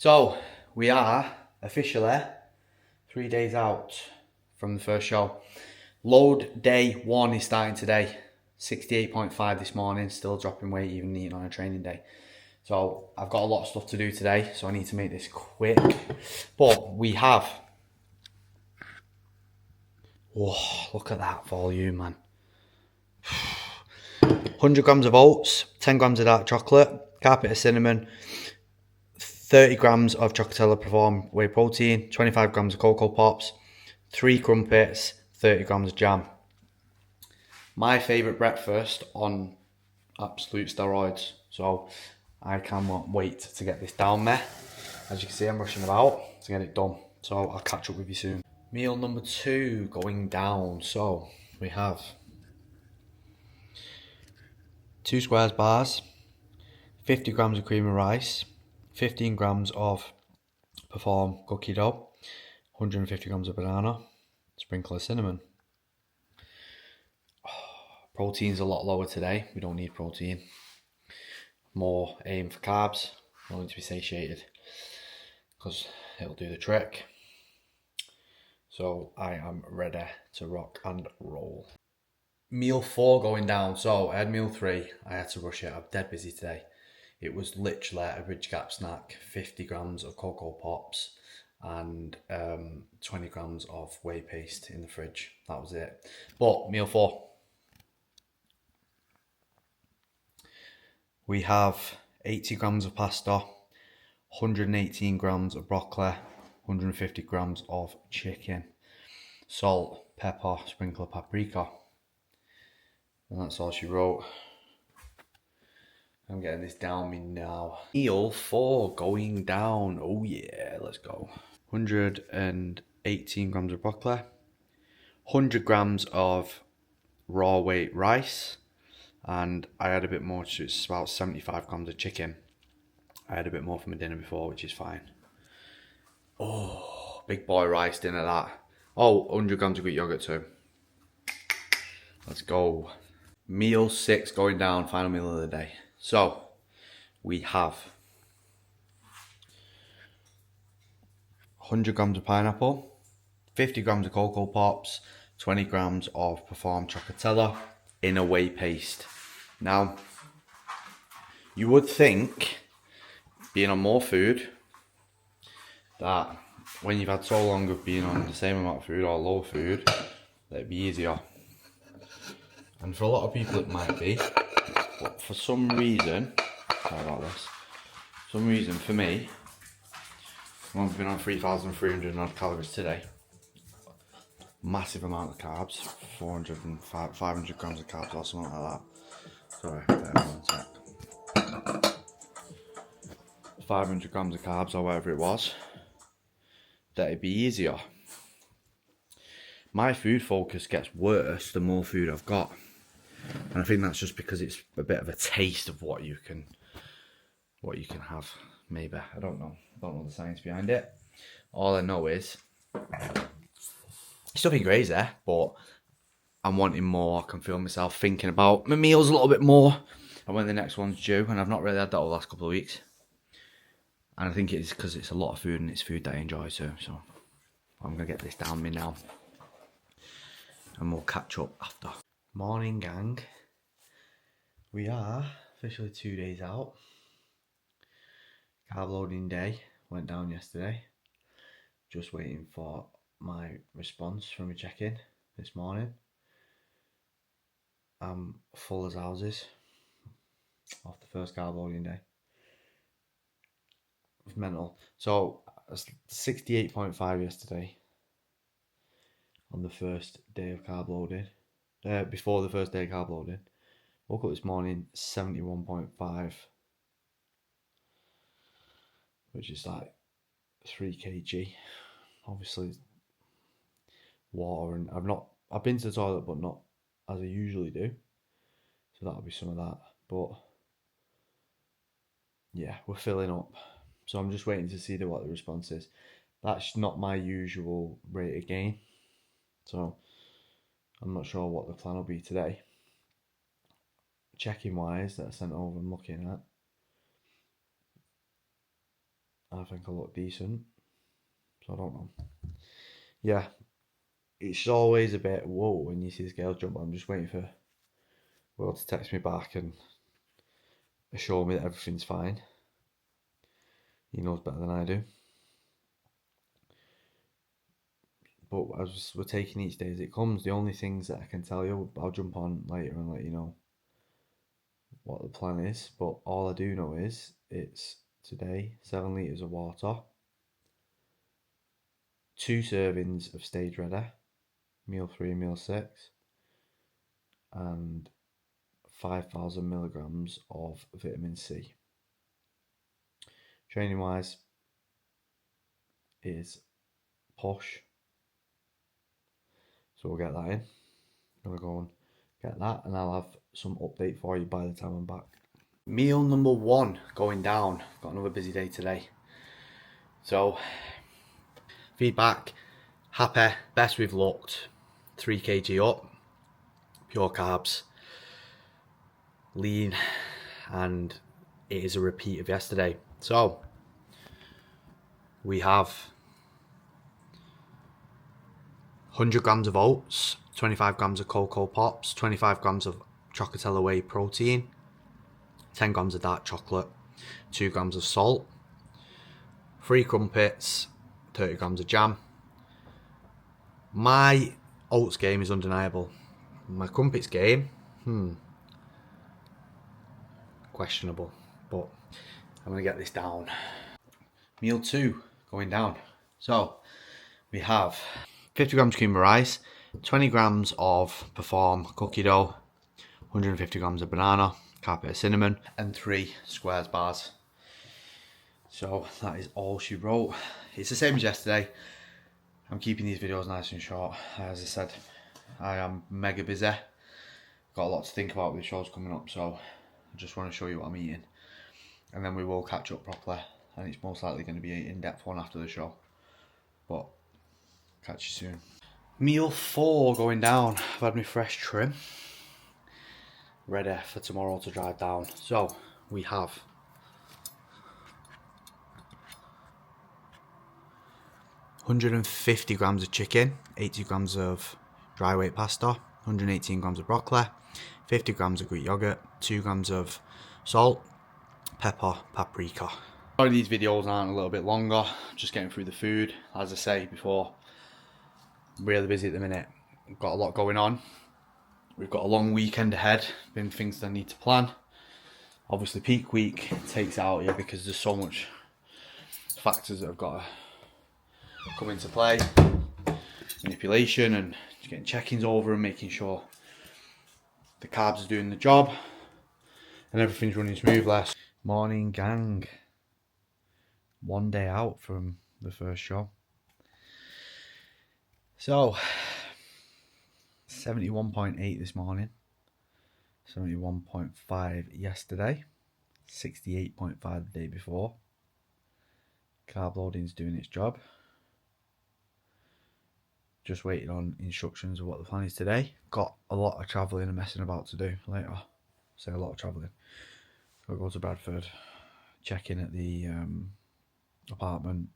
So we are officially 3 days out from the first show. Load day one is starting today. 68.5 this morning, still dropping weight, even eating on a training day. So I've got a lot of stuff to do today, so I need to make this quick. But we have. Whoa, look at that volume, man. 100 grams of oats, 10 grams of dark chocolate, carpet of cinnamon, 30 grams of Chocolatella Perform whey protein, 25 grams of Cocoa Pops, 3 crumpets, 30 grams of jam. My favourite breakfast on absolute steroids. So I cannot wait to get this down there. As you can see, I'm rushing about to get it done. So I'll catch up with you soon. Meal number 2 going down. So we have 2 squares bars, 50 grams of cream of rice, 15 grams of Perform cookie dough, 150 grams of banana, sprinkle of cinnamon. Protein's a lot lower today. We don't need protein. More aim for carbs. Don't need to be satiated because it'll do the trick. So I am ready to rock and roll. Meal 4 going down. So I had meal 3. I had to rush it. I'm dead busy today. It was literally a Ridge Gap snack, 50 grams of Cocoa Pops and 20 grams of whey paste in the fridge. That was it. But meal 4. We have 80 grams of pasta, 118 grams of broccoli, 150 grams of chicken, salt, pepper, sprinkle of paprika. And that's all she wrote. I'm getting this down me now. Meal 4 going down. Oh yeah, let's go. 118 grams of broccoli, 100 grams of raw weight rice, and I had a bit more, so it's about 75 grams of chicken. I had a bit more for my dinner before, which is fine. Oh, big boy rice dinner that. Oh, 100 grams of Greek yogurt too. Let's go. Meal 6 going down, final meal of the day. So, we have 100 grams of pineapple, 50 grams of Cocoa Pops, 20 grams of Perform Chocolatella in a whey paste. Now, you would think, being on more food, that when you've had so long of being on the same amount of food or low food, that it'd be easier. And for a lot of people it might be, but for some reason, sorry about this, for me, I've been on 3,300 odd calories today. Massive amount of carbs, 500 grams of carbs or something like that. Sorry, bear one sec. 500 grams of carbs or whatever it was, that it'd be easier. My food focus gets worse the more food I've got. And I think that's just because it's a bit of a taste of what you can have. Maybe. I don't know the science behind it. All I know is it's nothing crazy, but I'm wanting more. I can feel myself thinking about my meals a little bit more and when the next one's due, and I've not really had that over the last couple of weeks. And I think it's because it's a lot of food and it's food that I enjoy too. So I'm gonna get this down me now. And we'll catch up after. Morning gang. We are officially 2 days out. Carb loading day went down yesterday. Just waiting for my response from a check-in this morning. I'm full as houses off the first carb loading day. It's mental. So 68.5 yesterday on the first day of carb loading. Before the first day of carb loading. Woke up this morning 71.5, which is like 3 kg. Obviously water, and I've been to the toilet but not as I usually do, so that'll be some of that. But yeah, we're filling up, so I'm just waiting to see what the response is. That's not my usual rate of gain, so I'm not sure what the plan will be today. Checking wise that I sent over, I'm looking at I think I look decent. So I don't know. Yeah, it's always a bit whoa when you see this girl jump. I'm just waiting for Will to text me back and assure me that everything's fine. He knows better than I do. But as we're taking each day as it comes, the only things that I can tell you, I'll jump on later and let you know what the plan is. But all I do know is it's today 7 litres of water, 2 servings of Stage Ready, meal 3 and meal 6, and 5,000 milligrams of vitamin C. Training wise is push, so we'll get that in. I'm gonna go and get that, and I'll have some update for you by the time I'm back. Meal number 1 going down. Got another busy day today. So feedback, happy, best we've looked, 3 kg up, pure carbs, lean, and it is a repeat of yesterday. So we have 100 grams of oats, 25 grams of Cocoa Pops, 25 grams of Chocotella whey protein, 10 grams of dark chocolate, 2 grams of salt, 3 crumpets, 30 grams of jam. My oats game is undeniable. My crumpets game, questionable, but I'm gonna get this down. Meal 2 going down. So we have 50 grams cream of rice, 20 grams of Perform cookie dough, 150 grams of banana, carpet of cinnamon, and 3 squares bars. So that is all she wrote. It's the same as yesterday. I'm keeping these videos nice and short. As I said, I am mega busy. Got a lot to think about with the shows coming up, so I just want to show you what I'm eating. And then we will catch up properly. And it's most likely going to be an in-depth one after the show. But catch you soon. Meal 4 going down. I've had my fresh trim ready for tomorrow to drive down. So we have 150 grams of chicken, 80 grams of dry weight pasta, 118 grams of broccoli, 50 grams of Greek yogurt, 2 grams of salt, pepper, paprika. Sorry these videos aren't a little bit longer, just getting through the food. As I say before, I'm really busy at the minute. We've got a lot going on. We've got a long weekend ahead, been things that I need to plan. Obviously peak week takes it out here because there's so much factors that have got to come into play. Manipulation and getting check-ins over and making sure the carbs are doing the job and everything's running smoothly. Morning gang. 1 day out from the first show. So 71.8 this morning, 71.5 yesterday, 68.5 the day before. Carb loading's doing its job. Just waiting on instructions of what the plan is today. Got a lot of travelling and messing about to do later. Say a lot of travelling. Got to go to Bradford, check in at the apartment,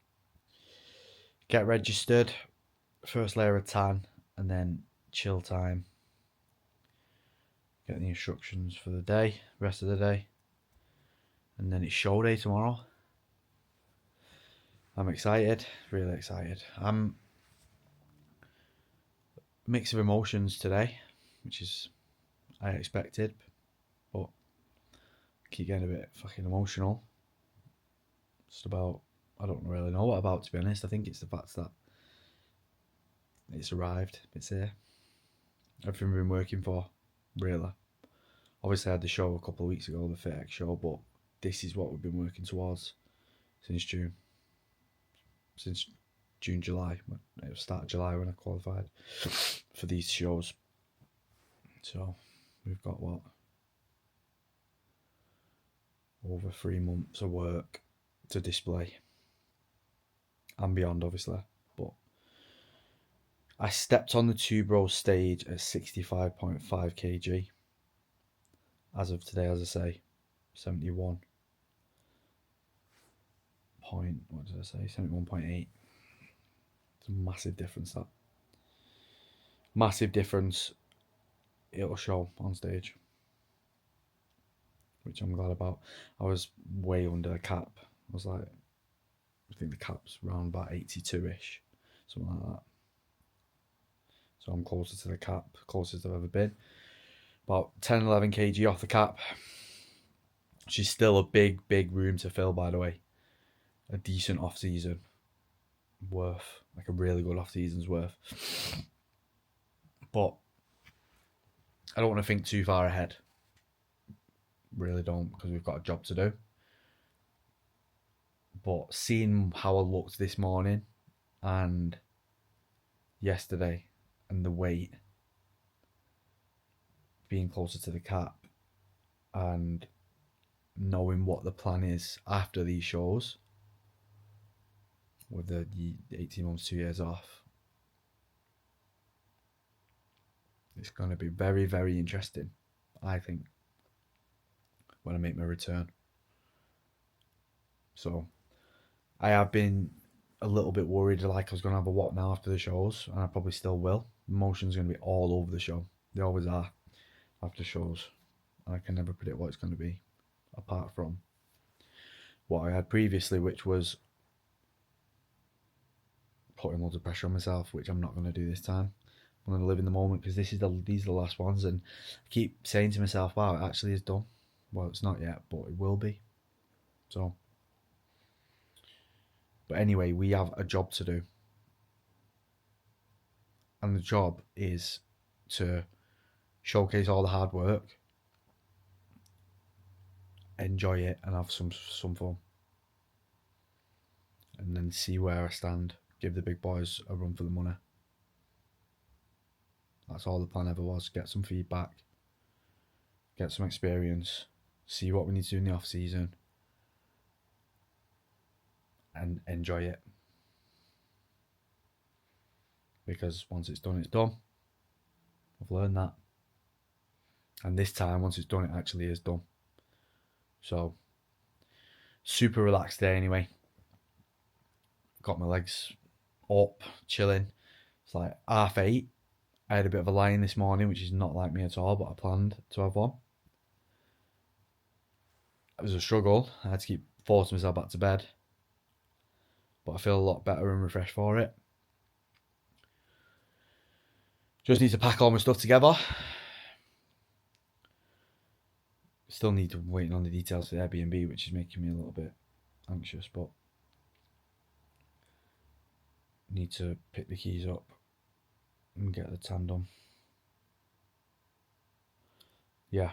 get registered, first layer of tan, and then chill time. Get the instructions for the day, rest of the day, and then it's show day tomorrow. I'm excited, really excited. I'm a mix of emotions today, which is I expected, but I keep getting a bit fucking emotional. Just about, I don't really know what about, to be honest. I think it's the fact that it's arrived, it's here. Everything we've been working for, really. Obviously I had the show a couple of weeks ago, the FitX show, but this is what we've been working towards since June. Since June, July. It was start of July when I qualified for these shows. So we've got what? Over 3 months of work to display. And beyond, obviously. But I stepped on the Two Bros stage at 65.5 kg. As of today, as I say, 71.5 what did I say? 71.8. It's a massive difference, that. Massive difference. It'll show on stage, which I'm glad about. I was way under the cap. I was like, I think the cap's around about 82-ish, something like that. So I'm closer to the cap, closest I've ever been. About 10, 11 kg off the cap. She's still a big, big room to fill, by the way. A decent off-season worth, like a really good off-season's worth. But I don't want to think too far ahead. Really don't, because we've got a job to do. But seeing how I looked this morning and yesterday and the weight being closer to the cap and knowing what the plan is after these shows with the 18 months, 2 years off, it's going to be very, very interesting, I think, when I make my return. So I have been a little bit worried, like I was going to have a what now after the shows, and I probably still will. Emotion's going to be all over the show. They always are after shows. I can never predict what it's going to be, apart from what I had previously, which was putting loads of pressure on myself, which I'm not going to do this time. I'm going to live in the moment, because these are the last ones, and I keep saying to myself, wow, it actually is done. Well, it's not yet, but it will be. So, but anyway, we have a job to do, and the job is to showcase all the hard work, enjoy it, and have some fun, and then see where I stand. Give the big boys a run for the money. That's all the plan ever was. Get some feedback, get some experience, see what we need to do in the off season, and enjoy it. Because once it's done, it's done. I've learned that. And this time, once it's done, it actually is done. So, super relaxed day anyway. Got my legs up, chilling. It's like 8:30. I had a bit of a lie-in this morning, which is not like me at all, but I planned to have one. It was a struggle. I had to keep forcing myself back to bed. But I feel a lot better and refreshed for it. Just need to pack all my stuff together. Still need to wait on the details for the Airbnb, which is making me a little bit anxious, but need to pick the keys up and get the tan done. Yeah.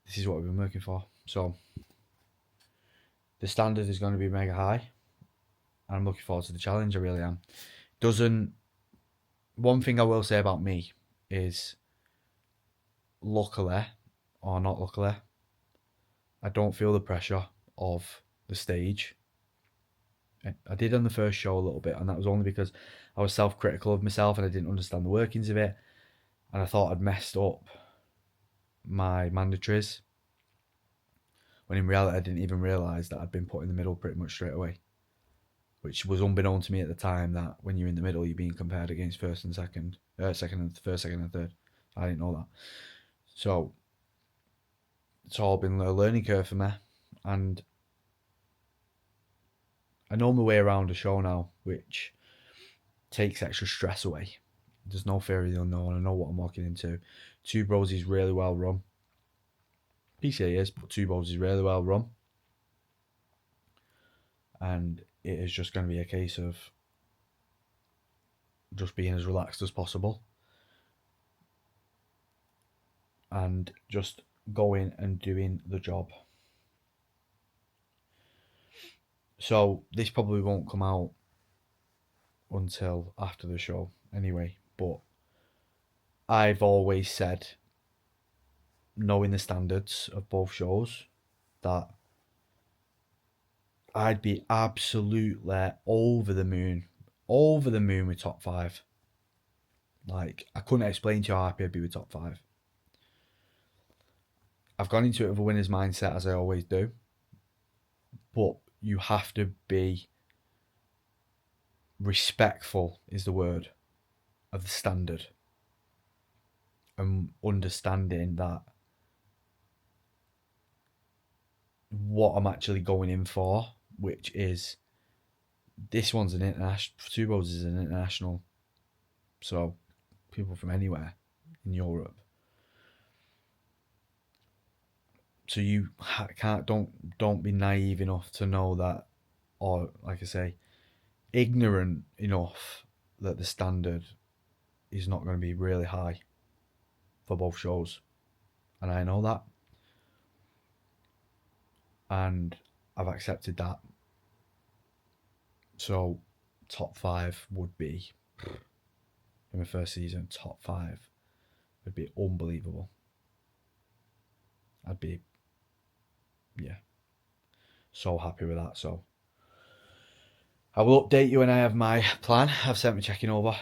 This is what we've been working for. So the standard is going to be mega high, and I'm looking forward to the challenge. I really am. One thing I will say about me is, luckily or not luckily, I don't feel the pressure of the stage. I did on the first show a little bit, and that was only because I was self-critical of myself and I didn't understand the workings of it, and I thought I'd messed up my mandatories, when in reality I didn't even realise that I'd been put in the middle pretty much straight away, which was unbeknown to me at the time, that when you're in the middle you're being compared against first and second and third. I didn't know that. So it's all been a learning curve for me, and I know my way around a show now, which takes extra stress away. There's no fear of the unknown. I know what I'm walking into. Two Bros is really well run. PCA is, but Two Bros is really well run. And it is just going to be a case of just being as relaxed as possible. And just going and doing the job. So this probably won't come out until after the show anyway, but I've always said, knowing the standards of both shows, that I'd be absolutely over the moon with top 5. Like, I couldn't explain to you how happy I'd be with top 5. I've gone into it with a winner's mindset, as I always do, but you have to be respectful, is the word, of the standard, and understanding that what I'm actually going in for, which is this one's an international, Two Roads is an international, so people from anywhere in Europe. So you can't, don't be naive enough to know that, or like I say, ignorant enough that the standard is not going to be really high for both shows, and I know that, and I've accepted that. So top 5 would be, in my first season, top 5 would be unbelievable. I'd be, yeah, so happy with that. So I will update you when I have my plan. I've sent me checking over.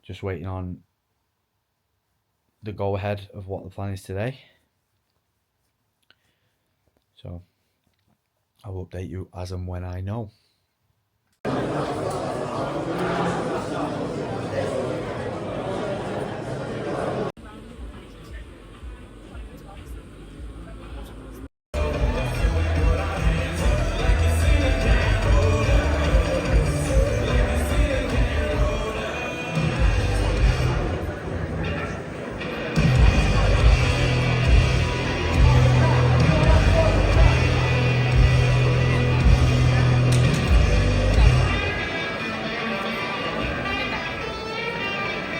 Just waiting on the go ahead of what the plan is today. So I will update you as and when I know.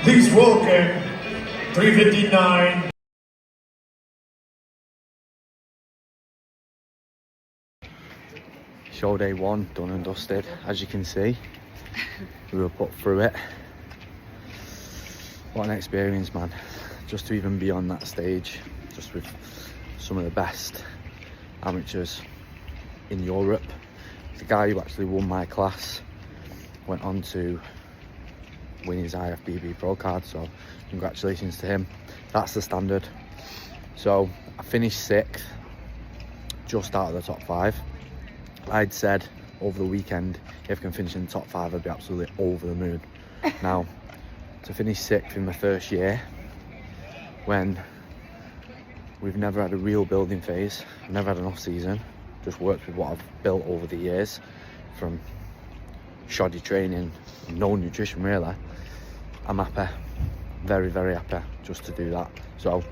Please welcome 359. Show day 1 done and dusted. As you can see, we were put through it. What an experience, man. Just to even be on that stage, just with some of the best amateurs in Europe. The guy who actually won my class went on to win his IFBB Pro card, so congratulations to him. That's the standard. So I finished 6th, just out of the top 5. I'd said over the weekend, if I can finish in the top 5, I'd be absolutely over the moon. Now, to finish 6th in my first year, when we've never had a real building phase, I've never had an off season, just worked with what I've built over the years, from shoddy training, no nutrition really. I'm happy, very, very happy just to do that. So,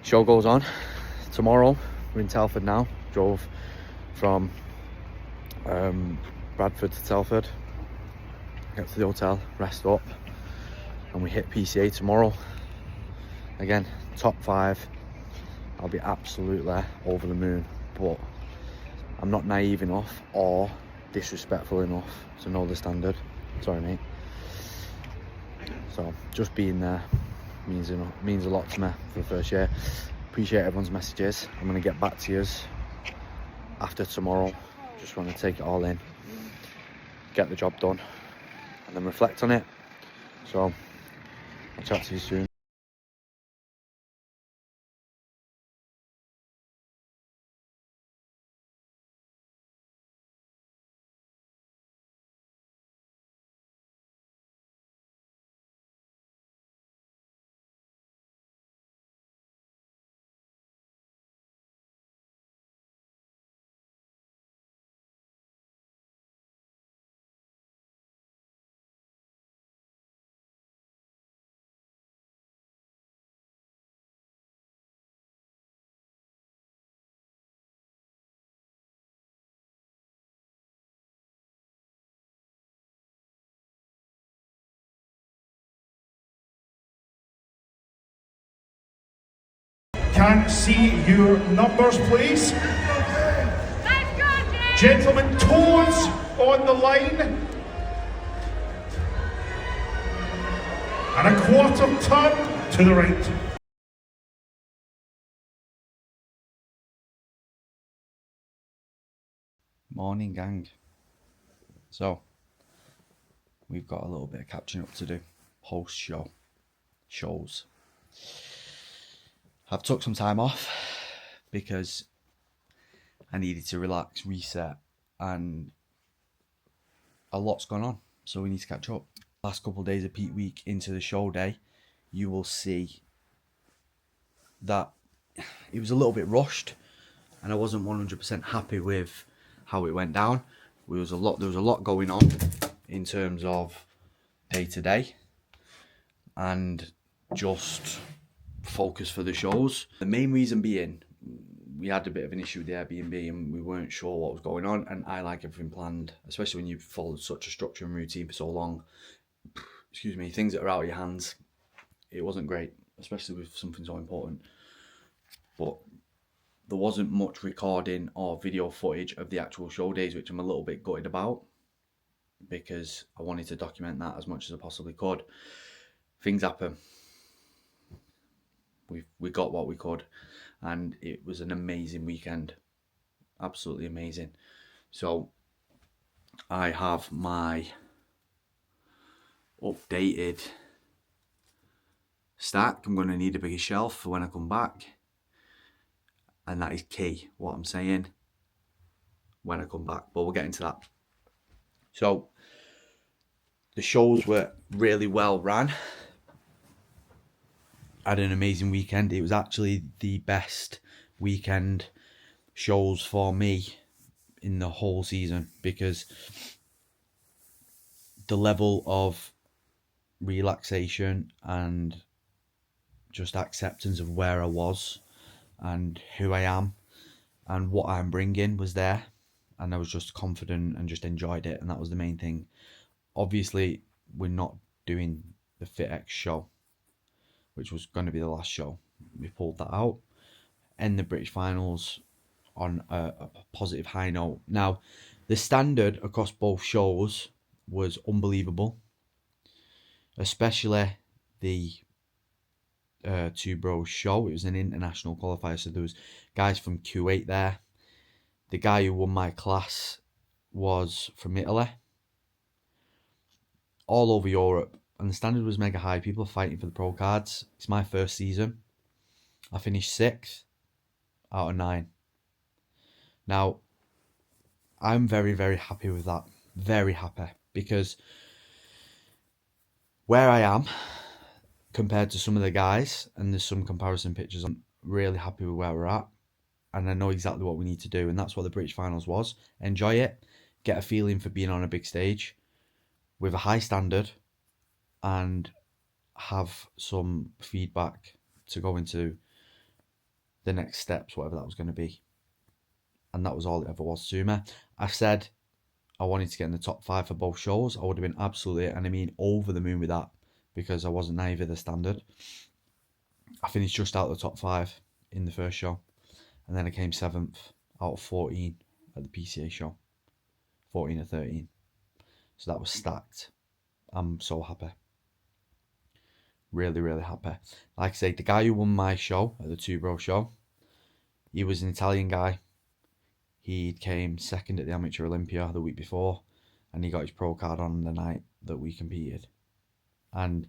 show goes on. Tomorrow, we're in Telford now. Drove from Bradford to Telford, get to the hotel, rest up, and we hit PCA tomorrow. Again, top 5. I'll be absolutely over the moon, but I'm not naive enough or disrespectful enough to know the standard. Sorry, mate. So just being there means a lot to me for the first year. Appreciate everyone's messages. I'm going to get back to you after tomorrow. Just want to take it all in, get the job done, and then reflect on it. So I'll chat to you soon. Can see your numbers, please. Gentlemen, toes on the line. And a quarter turn to the right. Morning, gang. So we've got a little bit of catching up to do post shows. I've took some time off because I needed to relax, reset, and a lot's gone on, so we need to catch up. Last couple of days of peak week into the show day, you will see that it was a little bit rushed, and I wasn't 100% happy with how it went down. There was a lot going on in terms of day to day, and just focus for the shows. The main reason being, we had a bit of an issue with the Airbnb and we weren't sure what was going on, and I like everything planned, especially when you've followed such a structure and routine for so long. Excuse me, things that are out of your hands, it wasn't great, especially with something so important. But there wasn't much recording or video footage of the actual show days, which I'm a little bit gutted about, because I wanted to document that as much as I possibly could. Things happen. We got what we could, and it was an amazing weekend, absolutely amazing. So I have my updated stack. I'm going to need a bigger shelf for when I come back, and that is key, what I'm saying, when I come back, but we'll get into that. So the shows were really well ran. I had an amazing weekend. It was actually the best weekend shows for me in the whole season, because the level of relaxation and just acceptance of where I was and who I am and what I'm bringing was there, and I was just confident and just enjoyed it, and that was the main thing. Obviously, we're not doing the FitX show, which was going to be the last show. We pulled that out. End the British finals on a positive high note. Now, the standard across both shows was unbelievable, especially the Two Bros show. It was an international qualifier, so there was guys from Kuwait there. The guy who won my class was from Italy. All over Europe, and the standard was mega high. People are fighting for the pro cards. It's my first season. I finished 6th out of 9. Now, I'm very, very happy with that. Very happy, because where I am compared to some of the guys, and there's some comparison pictures, I'm really happy with where we're at, and I know exactly what we need to do, and that's what the British finals was. Enjoy it, get a feeling for being on a big stage with a high standard, and have some feedback to go into the next steps, whatever that was going to be. And that was all it ever was to me. I said I wanted to get in the top 5 for both shows. I would have been absolutely, and I mean over the moon with that, because I wasn't naive at the standard. I finished just out of the top 5 in the first show, and then I came 7th out of 14 at the PCA show, 14 or 13. So that was stacked. I'm so happy. Really, really happy. Like I say, the guy who won my show at the Two Bro show, he was an Italian guy. He came 2nd at the Amateur Olympia the week before, and he got his pro card on the night that we competed. And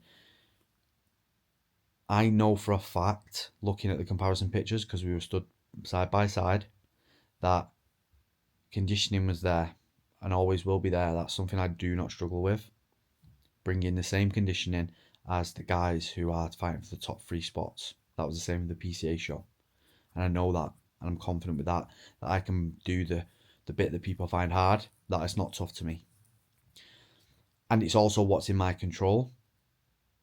I know for a fact, looking at the comparison pictures, because we were stood side by side, that conditioning was there and always will be there. That's something I do not struggle with. Bringing the same conditioning as the guys who are fighting for the top 3 spots. That was the same with the PCA show. And I know that, and I'm confident with that I can do the bit that people find hard, that it's not tough to me. And it's also what's in my control.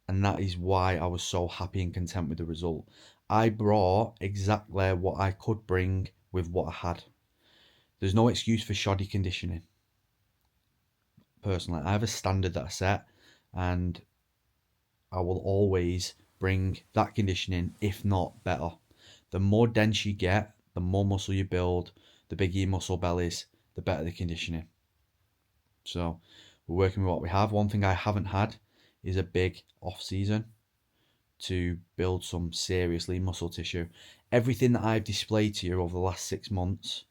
And that is why I was so happy and content with the result. I brought exactly what I could bring with what I had. There's no excuse for shoddy conditioning. Personally, I have a standard that I set, and I will always bring that conditioning, if not better. The more dense you get, the more muscle you build, the bigger your muscle bellies, the better the conditioning. So we're working with what we have. One thing I haven't had is a big off season to build some serious lean muscle tissue. Everything that I've displayed to you over the last 6 months,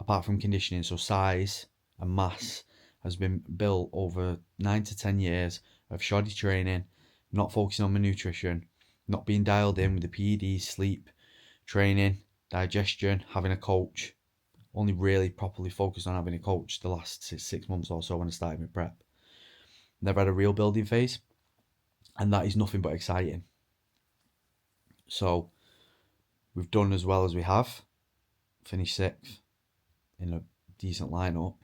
apart from conditioning, so size and mass, has been built over 9 to 10 years of shoddy training, not focusing on my nutrition, not being dialed in with the PEDs, sleep, training, digestion, having a coach. Only really properly focused on having a coach the last 6 months or so when I started my prep. Never had a real building phase, and that is nothing but exciting. So we've done as well as we have, finished 6th in a decent lineup,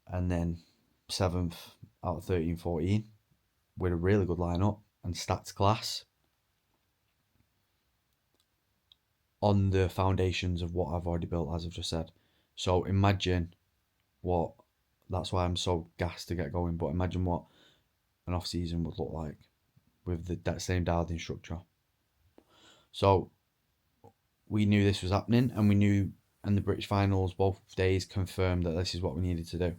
and then 7th out of 13-14 with a really good lineup and stats class on the foundations of what I've already built, as I've just said. So imagine what, that's why I'm so gassed to get going, but imagine what an off season would look like with that same dialed in structure. So we knew this was happening, and we knew, and the British finals both days confirmed that this is what we needed to do.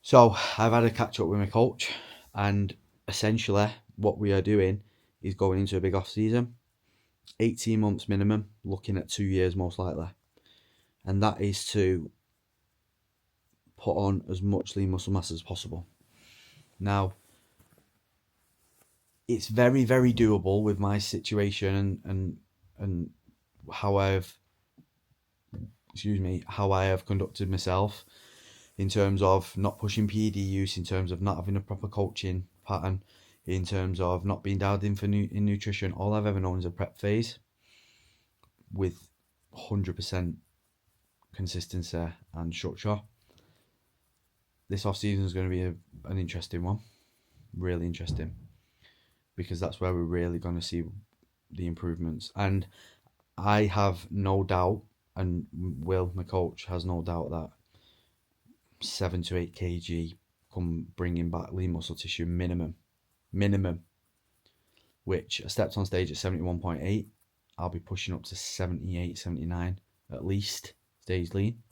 So I've had a catch up with my coach, and essentially what we are doing is going into a big off season, 18 months minimum, looking at 2 years most likely, and that is to put on as much lean muscle mass as possible. Now, it's very, very doable with my situation and how I have conducted myself in terms of not pushing PED use, in terms of not having a proper coaching pattern, in terms of not being dialed in for in nutrition. All I've ever known is a prep phase with 100% consistency and structure. This off season is going to be an interesting one, really interesting, because that's where we're really going to see the improvements. And I have no doubt, and Will, my coach, has no doubt that 7 to 8 kg come bringing back lean muscle tissue minimum, which I stepped on stage at 71.8. I'll be pushing up to 78, 79 at least stage lean.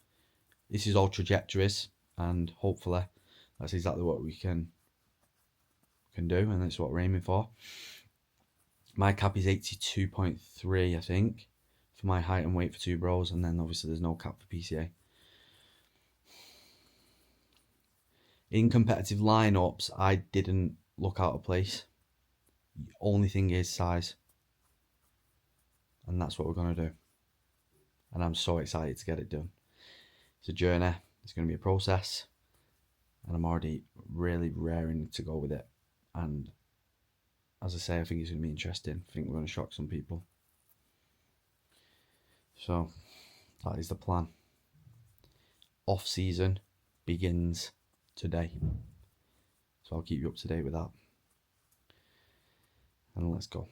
This is all trajectories, and hopefully that's exactly what we can do, and that's what we're aiming for. My cap is 82.3, I think, for my height and weight for 2 bros, and then obviously there's no cap for PCA. In competitive lineups, I didn't look out of place. The only thing is size, and that's what we're going to do, and I'm so excited to get it done. It's a journey, it's going to be a process, and I'm already really raring to go with it. And as I say, I think it's going to be interesting. I think we're going to shock some people. So that is the plan. Off season begins today, so I'll keep you up to date with that, and let's go.